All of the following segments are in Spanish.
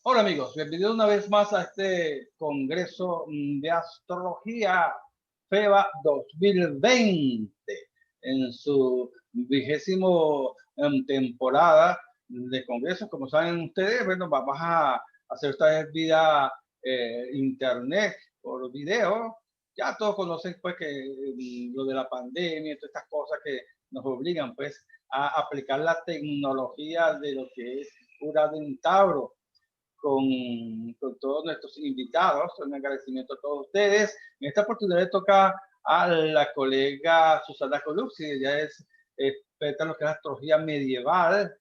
Hola amigos, bienvenidos una vez más a este Congreso de Astrología FEBA 2020 en su 20ª temporada de congresos. Como saben ustedes, bueno, vamos a hacer esta vez vía internet por video. Ya todos conocen pues que lo de la pandemia y todas estas cosas que nos obligan pues a aplicar la tecnología de lo que es Urano en Tauro con todos nuestros invitados. Un agradecimiento a todos ustedes. En esta oportunidad le toca a la colega Susana Colucci. Ella es experta en lo que es astrología medieval.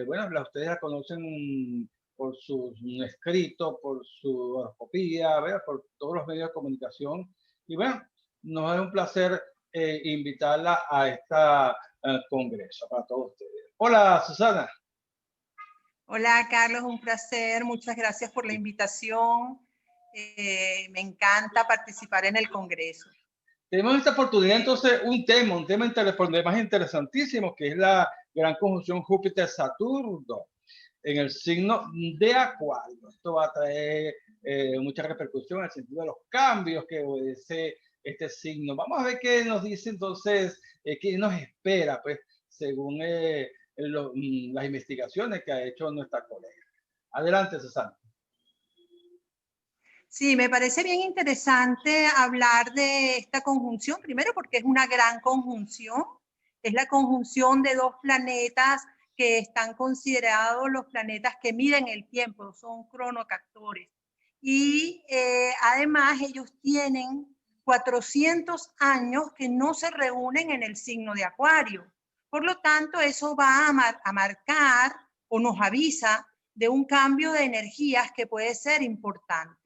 Bueno, ustedes la conocen por su escrito, por su horoscopía, por todos los medios de comunicación. Y bueno, nos es un placer invitarla a esta congreso para todos ustedes. Hola, Susana. Hola, Carlos, un placer. Muchas gracias por la invitación. Me encanta participar en el Congreso. Tenemos esta oportunidad entonces un tema más interesantísimo, que es la gran conjunción Júpiter-Saturno en el signo de Acuario. Esto va a traer mucha repercusión en el sentido de los cambios que obedece este signo. Vamos a ver qué nos dice entonces, qué nos espera, pues, según las investigaciones que ha hecho nuestra colega. Adelante, Susana. Sí, me parece bien interesante hablar de esta conjunción, primero porque es una gran conjunción, es la conjunción de dos planetas que están considerados los planetas que miden el tiempo, son cronocaptores. Y además ellos tienen 400 años que no se reúnen en el signo de Acuario. Por lo tanto, eso va a marcar o nos avisa de un cambio de energías que puede ser importante.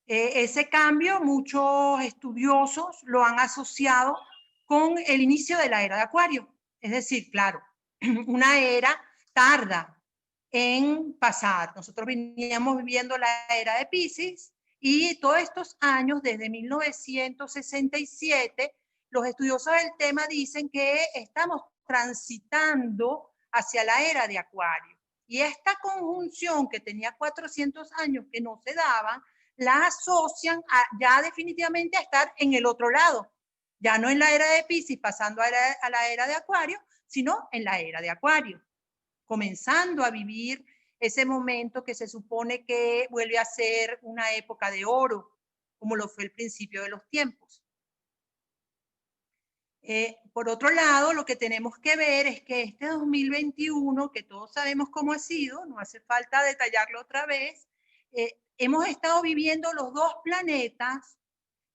Ese cambio muchos estudiosos lo han asociado con el inicio de la era de Acuario. Es decir, claro, una era tarda en pasar. Nosotros veníamos viviendo la era de Piscis y todos estos años, desde 1967, los estudiosos del tema dicen que estamos transitando hacia la era de Acuario. Y esta conjunción que tenía 400 años que no se daba, la asocian ya definitivamente a estar en el otro lado, ya no en la era de Piscis pasando a la era de Acuario, sino en la era de Acuario, comenzando a vivir ese momento que se supone que vuelve a ser una época de oro, como lo fue el principio de los tiempos. Por otro lado, lo que tenemos que ver es que este 2021, que todos sabemos cómo ha sido, no hace falta detallarlo otra vez, hemos estado viviendo los dos planetas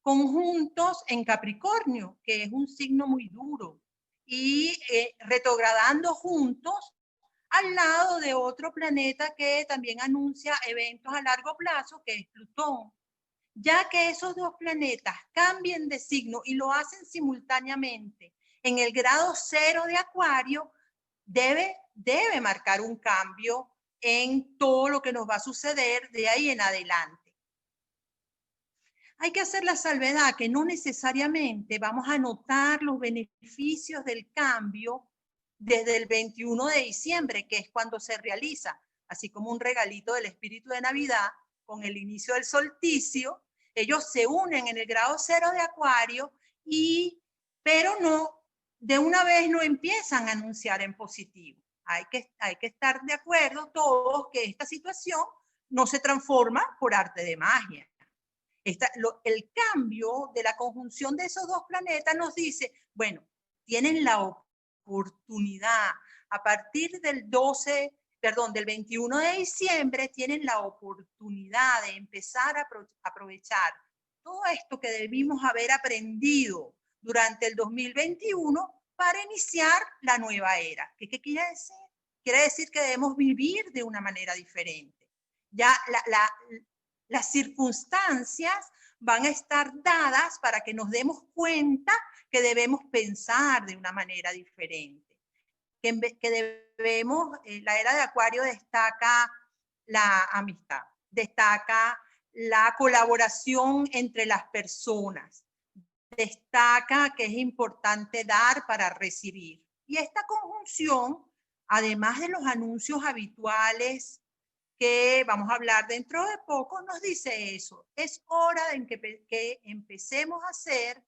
conjuntos en Capricornio, que es un signo muy duro, y retrogradando juntos al lado de otro planeta que también anuncia eventos a largo plazo, que es Plutón. Ya que esos dos planetas cambien de signo y lo hacen simultáneamente en el grado 0 de Acuario, debe marcar un cambio en todo lo que nos va a suceder de ahí en adelante. Hay que hacer la salvedad que no necesariamente vamos a notar los beneficios del cambio desde el 21 de diciembre, que es cuando se realiza, así como un regalito del espíritu de Navidad con el inicio del solsticio. Ellos se unen en el grado 0 de Acuario, pero no, de una vez no empiezan a anunciar en positivo. Hay que estar de acuerdo todos que esta situación no se transforma por arte de magia. El cambio de la conjunción de esos dos planetas nos dice, bueno, tienen la oportunidad a partir del 21 de diciembre, tienen la oportunidad de empezar a aprovechar todo esto que debimos haber aprendido durante el 2021 para iniciar la nueva era. ¿Qué quiere decir? Quiere decir que debemos vivir de una manera diferente. Ya las circunstancias van a estar dadas para que nos demos cuenta que debemos pensar de una manera diferente. Que debemos, la era de Acuario destaca la amistad, destaca la colaboración entre las personas, destaca que es importante dar para recibir. Y esta conjunción, además de los anuncios habituales que vamos a hablar dentro de poco, nos dice eso. Es hora de que empecemos a ser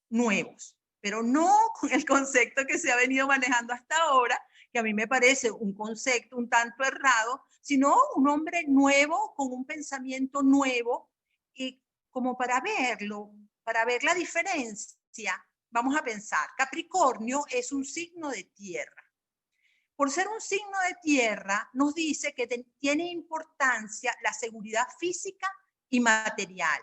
nuevos, pero no con el concepto que se ha venido manejando hasta ahora, que a mí me parece un concepto un tanto errado, sino un hombre nuevo, con un pensamiento nuevo, y como para verlo, para ver la diferencia, vamos a pensar, Capricornio es un signo de tierra. Por ser un signo de tierra, nos dice que tiene importancia la seguridad física y material.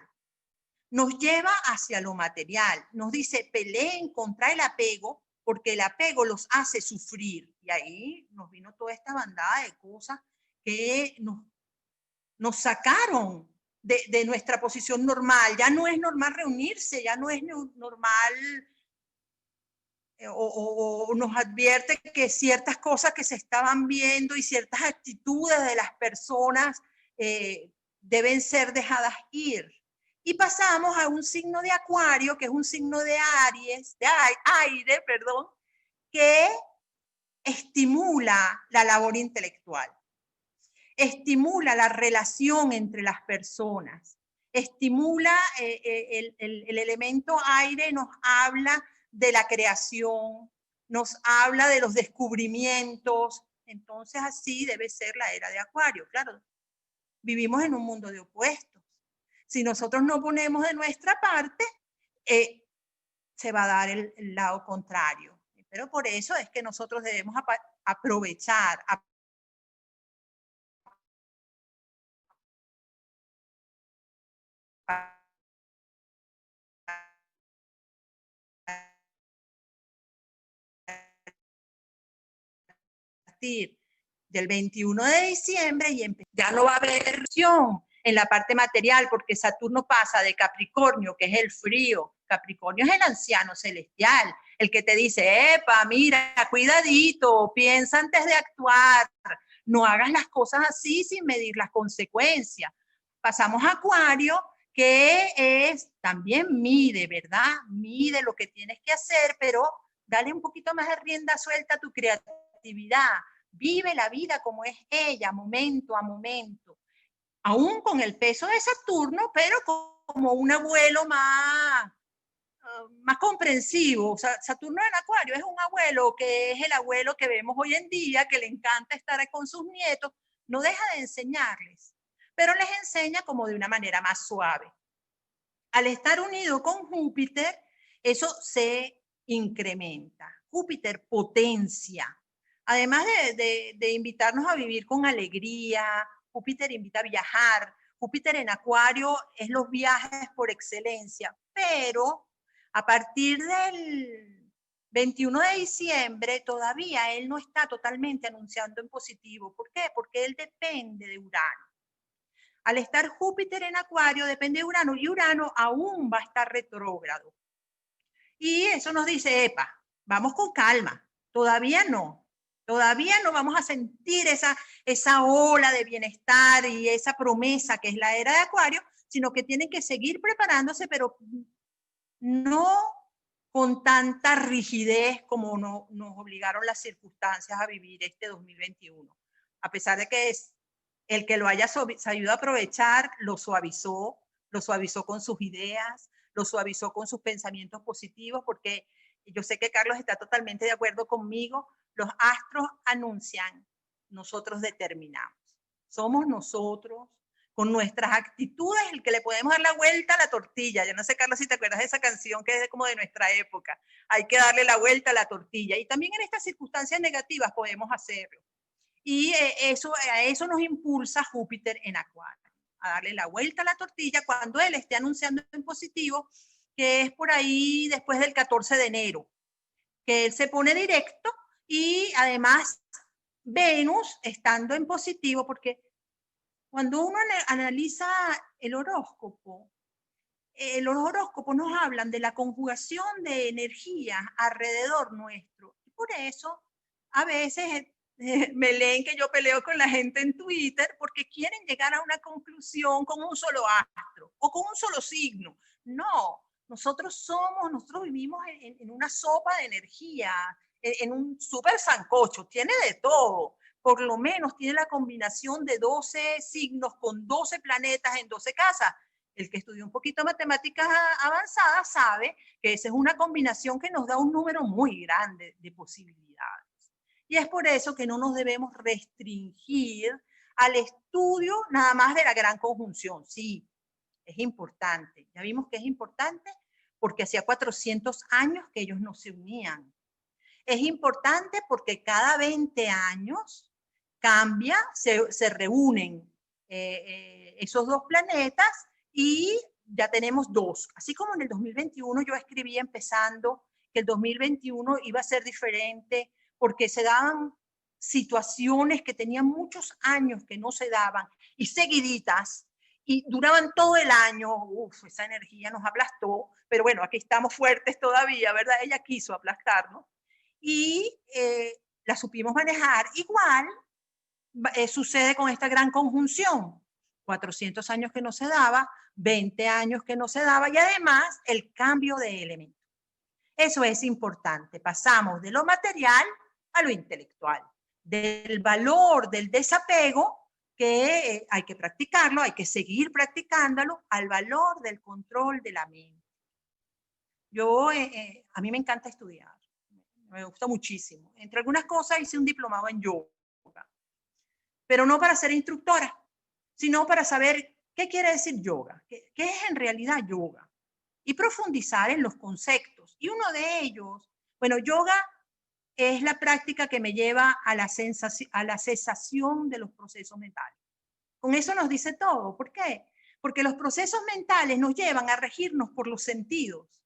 Nos lleva hacia lo material. Nos dice, peleen contra el apego, porque el apego los hace sufrir. Y ahí nos vino toda esta bandada de cosas que nos sacaron de nuestra posición normal. Ya no es normal reunirse, ya no es normal, o nos advierte que ciertas cosas que se estaban viendo y ciertas actitudes de las personas deben ser dejadas ir. Y pasamos a un signo de Acuario, que es un signo de Aries, de aire, perdón, que estimula la labor intelectual, estimula la relación entre las personas, estimula el elemento aire, nos habla de la creación, nos habla de los descubrimientos. Entonces así debe ser la era de Acuario. Claro, vivimos en un mundo de opuestos. Si nosotros no ponemos de nuestra parte, se va a dar el lado contrario. Pero por eso es que nosotros debemos aprovechar, del 21 de diciembre y ya no va a haber erupción en la parte material, porque Saturno pasa de Capricornio, que es el frío. Capricornio es el anciano celestial, el que te dice, epa, mira, cuidadito, piensa antes de actuar, no hagas las cosas así sin medir las consecuencias. Pasamos a Acuario, que es, también mide, ¿verdad? Mide lo que tienes que hacer, pero dale un poquito más de rienda suelta a tu creatividad. Vive la vida como es ella, momento a momento, aún con el peso de Saturno, pero como un abuelo más comprensivo. O sea, Saturno en Acuario es un abuelo que es el abuelo que vemos hoy en día, que le encanta estar con sus nietos, no deja de enseñarles, pero les enseña como de una manera más suave. Al estar unido con Júpiter, eso se incrementa. Júpiter potencia. Además de invitarnos a vivir con alegría, Júpiter invita a viajar. Júpiter en Acuario es los viajes por excelencia, pero a partir del 21 de diciembre todavía él no está totalmente anunciando en positivo. ¿Por qué? Porque él depende de Urano. Al estar Júpiter en Acuario depende de Urano y Urano aún va a estar retrógrado. Y eso nos dice, epa, vamos con calma, todavía no vamos a sentir esa ola de bienestar y esa promesa que es la era de Acuario, sino que tienen que seguir preparándose, pero no con tanta rigidez como nos obligaron las circunstancias a vivir este 2021. A pesar de que el que lo haya sabido aprovechar, lo suavizó con sus ideas, lo suavizó con sus pensamientos positivos, porque yo sé que Carlos está totalmente de acuerdo conmigo, los astros anuncian, nosotros determinamos. Somos nosotros, con nuestras actitudes, el que le podemos dar la vuelta a la tortilla. Yo no sé, Carlos, si te acuerdas de esa canción que es como de nuestra época. Hay que darle la vuelta a la tortilla. Y también en estas circunstancias negativas podemos hacerlo. Y a eso nos impulsa Júpiter en Acuario, a darle la vuelta a la tortilla cuando él esté anunciando en positivo, que es por ahí después del 14 de enero, que él se pone directo y además Venus estando en positivo, porque cuando uno analiza el horóscopo nos hablan de la conjugación de energías alrededor nuestro. Y por eso a veces me leen que yo peleo con la gente en Twitter porque quieren llegar a una conclusión con un solo astro o con un solo signo. No, nosotros vivimos en una sopa de energía, en un súper sancocho, tiene de todo, por lo menos tiene la combinación de 12 signos con 12 planetas en 12 casas. El que estudió un poquito matemáticas avanzadas sabe que esa es una combinación que nos da un número muy grande de posibilidades. Y es por eso que no nos debemos restringir al estudio nada más de la gran conjunción. Sí, es importante. Ya vimos que es importante porque hacía 400 años que ellos no se unían. Es importante porque cada 20 años cambia, se reúnen esos dos planetas y ya tenemos dos. Así como en el 2021 yo escribí empezando que el 2021 iba a ser diferente porque se daban situaciones que tenían muchos años que no se daban y seguiditas y duraban todo el año. Uf, esa energía nos aplastó, pero bueno, aquí estamos fuertes todavía, ¿verdad? Ella quiso aplastarnos y la supimos manejar. Igual sucede con esta gran conjunción. 400 años que no se daba, 20 años que no se daba y además el cambio de elemento. Eso es importante. Pasamos de lo material a lo intelectual, del valor del desapego, que hay que practicarlo, hay que seguir practicándolo, al valor del control de la mente. A mí me encanta estudiar, me gusta muchísimo. Entre algunas cosas hice un diplomado en yoga, pero no para ser instructora, sino para saber qué quiere decir yoga, qué es en realidad yoga, y profundizar en los conceptos. Y uno de ellos, bueno, yoga es la práctica que me lleva a la cesación de los procesos mentales. Con eso nos dice todo. ¿Por qué? Porque los procesos mentales nos llevan a regirnos por los sentidos,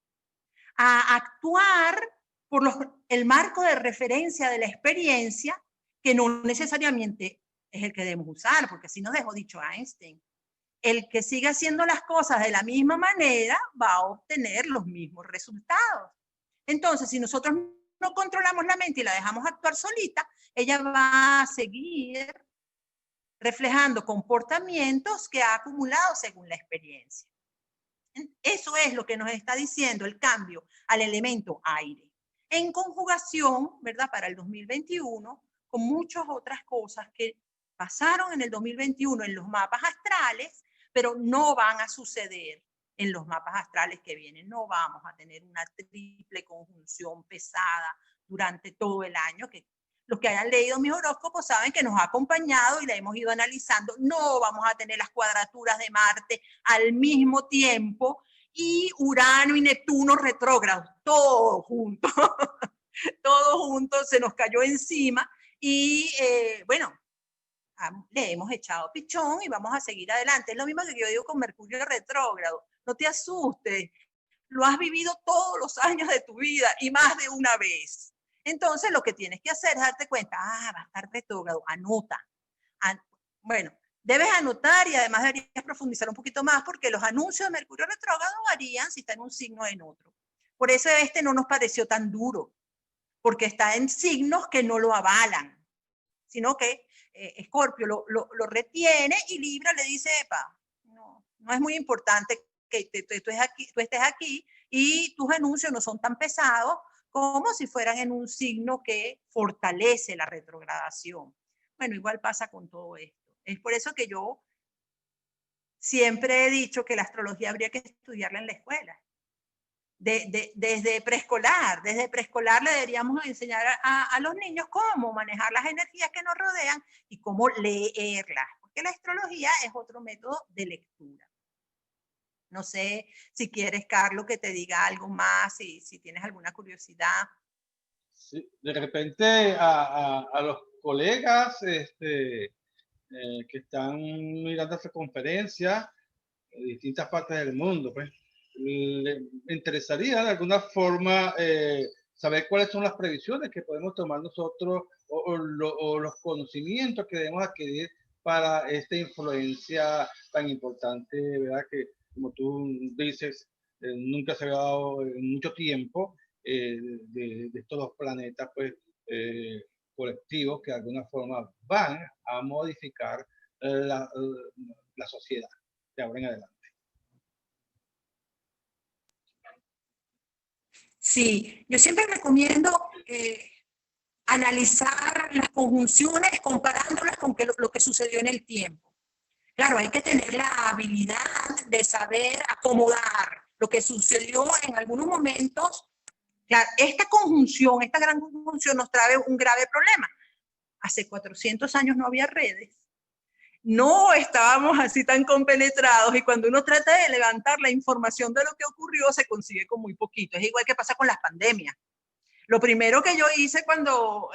a actuar por el marco de referencia de la experiencia, que no necesariamente es el que debemos usar, porque así nos dejó dicho Einstein. El que siga haciendo las cosas de la misma manera va a obtener los mismos resultados. Entonces, si nosotros no controlamos la mente y la dejamos actuar solita, ella va a seguir reflejando comportamientos que ha acumulado según la experiencia. Eso es lo que nos está diciendo el cambio al elemento aire. En conjugación, ¿verdad? Para el 2021, con muchas otras cosas que pasaron en el 2021 en los mapas astrales, pero no van a suceder en los mapas astrales que vienen. No vamos a tener una triple conjunción pesada durante todo el año, que los que hayan leído mis horóscopos saben que nos ha acompañado y la hemos ido analizando. No vamos a tener las cuadraturas de Marte al mismo tiempo y Urano y Neptuno retrógrados, todo junto, todo junto se nos cayó encima y bueno, le hemos echado pichón y vamos a seguir adelante. Es lo mismo que yo digo con Mercurio retrógrado. No te asustes, lo has vivido todos los años de tu vida y más de una vez. Entonces lo que tienes que hacer es darte cuenta, va a estar retrógrado, anota. Bueno, debes anotar y además deberías profundizar un poquito más porque los anuncios de Mercurio retrógrado varían si está en un signo o en otro. Por eso este no nos pareció tan duro, porque está en signos que no lo avalan, sino que Escorpio lo retiene y Libra le dice, epa, no es muy importante que tú estés aquí y tus anuncios no son tan pesados como si fueran en un signo que fortalece la retrogradación. Bueno, igual pasa con todo esto. Es por eso que yo siempre he dicho que la astrología habría que estudiarla en la escuela. Desde preescolar le deberíamos enseñar a los niños cómo manejar las energías que nos rodean y cómo leerlas, porque la astrología es otro método de lectura. No sé si quieres, Carlos, que te diga algo más, si tienes alguna curiosidad. Sí, de repente a los colegas que están mirando esta conferencia de distintas partes del mundo, pues, me interesaría de alguna forma saber cuáles son las previsiones que podemos tomar nosotros o los conocimientos que debemos adquirir para esta influencia tan importante, ¿verdad? Que, como tú dices, nunca se había dado en mucho tiempo de estos dos planetas, pues, colectivos que de alguna forma van a modificar la sociedad de ahora en adelante. Sí, yo siempre recomiendo analizar las conjunciones comparándolas con lo que sucedió en el tiempo. Claro, hay que tener la habilidad de saber acomodar lo que sucedió en algunos momentos. Claro, esta gran conjunción nos trae un grave problema. Hace 400 años no había redes, no estábamos así tan compenetrados y cuando uno trata de levantar la información de lo que ocurrió se consigue con muy poquito. Es igual que pasa con las pandemias. Lo primero que yo hice cuando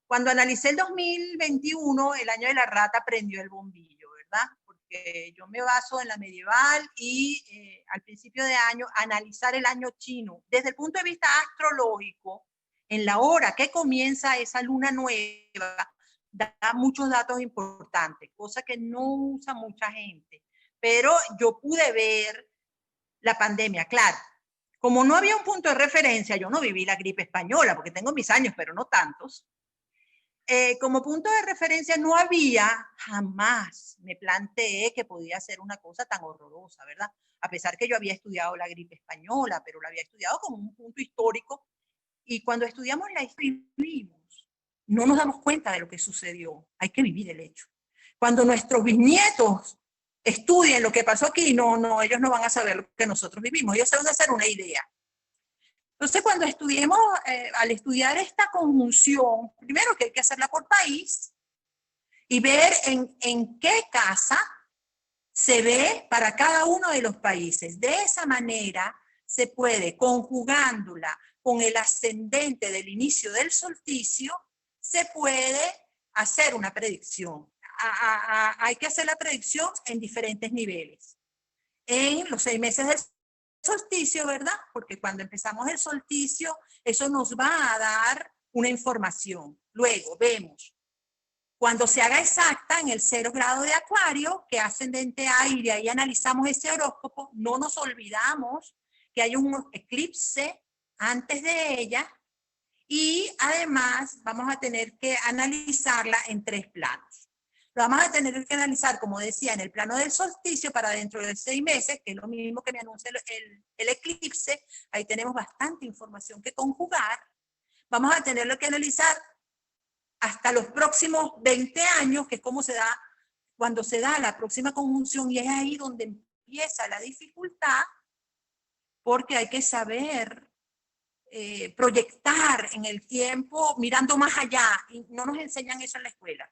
analicé el 2021, el año de la rata, prendió el bombillo, ¿verdad? Porque yo me baso en la medieval y al principio de año analizar el año chino desde el punto de vista astrológico, en la hora que comienza esa luna nueva, da muchos datos importantes, cosa que no usa mucha gente. Pero yo pude ver la pandemia, claro. Como no había un punto de referencia, yo no viví la gripe española, porque tengo mis años, pero no tantos. Como punto de referencia no había, jamás me planteé que podía ser una cosa tan horrorosa, ¿verdad? A pesar que yo había estudiado la gripe española, pero la había estudiado como un punto histórico. Y cuando estudiamos la historia, no nos damos cuenta de lo que sucedió. Hay que vivir el hecho. Cuando nuestros bisnietos estudien lo que pasó aquí, ellos no van a saber lo que nosotros vivimos. Ellos se van a hacer una idea. Entonces, cuando estudiemos, al estudiar esta conjunción, primero que hay que hacerla por país y ver en qué casa se ve para cada uno de los países. De esa manera se puede, conjugándola con el ascendente del inicio del solsticio, se puede hacer una predicción. Hay que hacer la predicción en diferentes niveles. En los 6 meses del solsticio, ¿verdad? Porque cuando empezamos el solsticio, eso nos va a dar una información. Luego vemos, cuando se haga exacta en el 0 grado de Acuario, que ascendente aire, ahí analizamos ese horóscopo, no nos olvidamos que hay un eclipse antes de ella y además vamos a tener que analizarla en 3 planos. Lo vamos a tener que analizar, como decía, en el plano del solsticio para dentro de 6 meses, que es lo mismo que me anuncia el eclipse. Ahí tenemos bastante información que conjugar. Vamos a tenerlo que analizar hasta los próximos 20 años, que es como se da, cuando se da la próxima conjunción, y es ahí donde empieza la dificultad, porque hay que saber proyectar en el tiempo mirando más allá, y no nos enseñan eso en la escuela.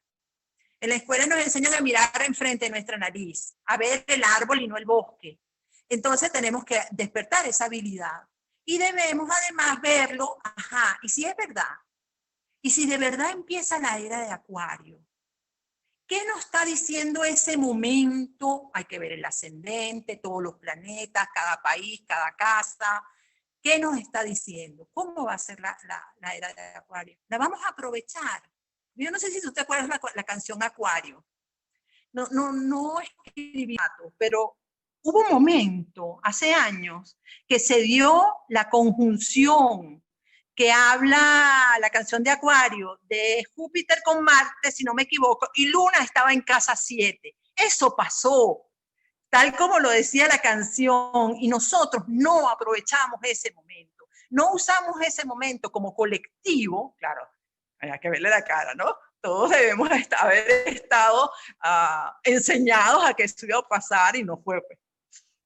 En la escuela nos enseñan a mirar enfrente de nuestra nariz, a ver el árbol y no el bosque. Entonces tenemos que despertar esa habilidad. Y debemos además verlo, y si es verdad, y si de verdad empieza la era de Acuario, ¿qué nos está diciendo ese momento? Hay que ver el ascendente, todos los planetas, cada país, cada casa. ¿Qué nos está diciendo? ¿Cómo va a ser la era de Acuario? La vamos a aprovechar. Yo no sé si tú te acuerdas la canción Acuario. No escribí, pero hubo un momento, hace años, que se dio la conjunción que habla la canción de Acuario, de Júpiter con Marte, si no me equivoco, y Luna estaba en casa 7. Eso pasó, tal como lo decía la canción, y nosotros no aprovechamos ese momento. No usamos ese momento como colectivo, claro, hay que verle la cara, ¿no? Todos debemos haber estado enseñados a que eso iba a pasar y no fue. Pues.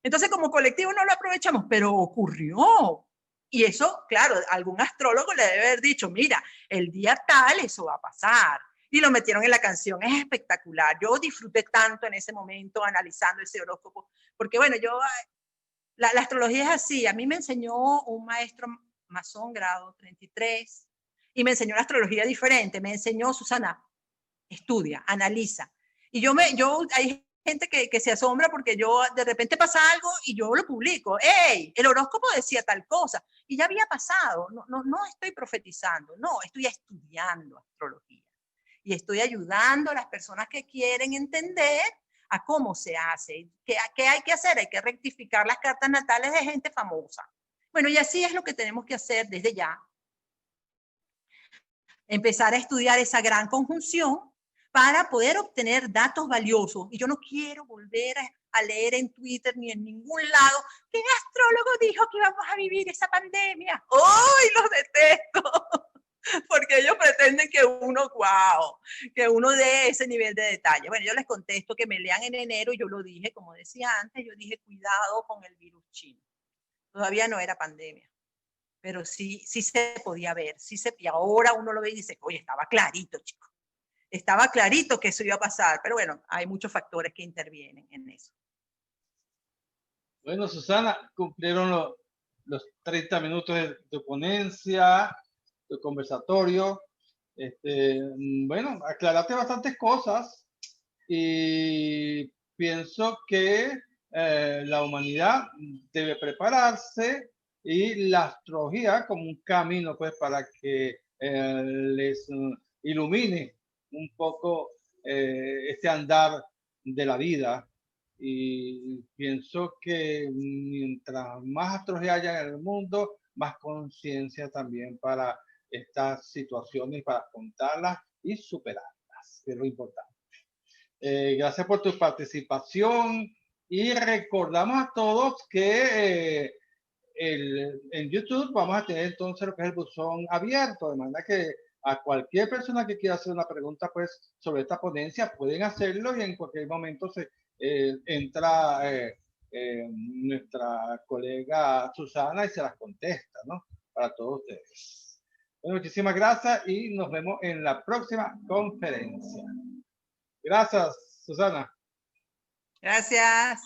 Entonces, como colectivo no lo aprovechamos, pero ocurrió. Y eso, claro, algún astrólogo le debe haber dicho, mira, el día tal eso va a pasar. Y lo metieron en la canción, es espectacular. Yo disfruté tanto en ese momento analizando ese horóscopo, porque bueno, la astrología es así. A mí me enseñó un maestro masón, grado 33, y me enseñó una astrología diferente. Me enseñó, Susana, estudia, analiza. Y hay gente que se asombra porque yo de repente pasa algo y yo lo publico. ¡Ey! El horóscopo decía tal cosa. Y ya había pasado. No estoy profetizando, no, estoy estudiando astrología. Y estoy ayudando a las personas que quieren entender a cómo se hace. ¿Qué hay que hacer? Hay que rectificar las cartas natales de gente famosa. Bueno, y así es lo que tenemos que hacer desde ya. Empezar a estudiar esa gran conjunción para poder obtener datos valiosos. Y yo no quiero volver a leer en Twitter ni en ningún lado que el astrólogo dijo que íbamos a vivir esa pandemia. ¡Ay, los detesto! porque ellos pretenden que uno, wow, que uno dé ese nivel de detalle. Bueno, yo les contesto que me lean en enero, yo lo dije, como decía antes, yo dije cuidado con el virus chino. Todavía no era pandemia, pero sí se podía ver, y ahora uno lo ve y dice, oye, estaba clarito, chico, estaba clarito que eso iba a pasar, pero bueno, hay muchos factores que intervienen en eso. Bueno, Susana, cumplieron los 30 minutos de tu ponencia, tu conversatorio. Bueno, aclaraste bastantes cosas y pienso que la humanidad debe prepararse y la astrología como un camino pues para que les ilumine un poco este andar de la vida. Y pienso que mientras más astrología haya en el mundo, más conciencia también para estas situaciones, para contarlas y superarlas, que es lo importante. Gracias por tu participación y recordamos a todos que en YouTube vamos a tener entonces lo que es el buzón abierto, de manera que a cualquier persona que quiera hacer una pregunta pues sobre esta ponencia pueden hacerlo y en cualquier momento se entra nuestra colega Susana y se las contesta, ¿no? Para todos ustedes. Bueno, muchísimas gracias y nos vemos en la próxima conferencia. Gracias, Susana. Gracias.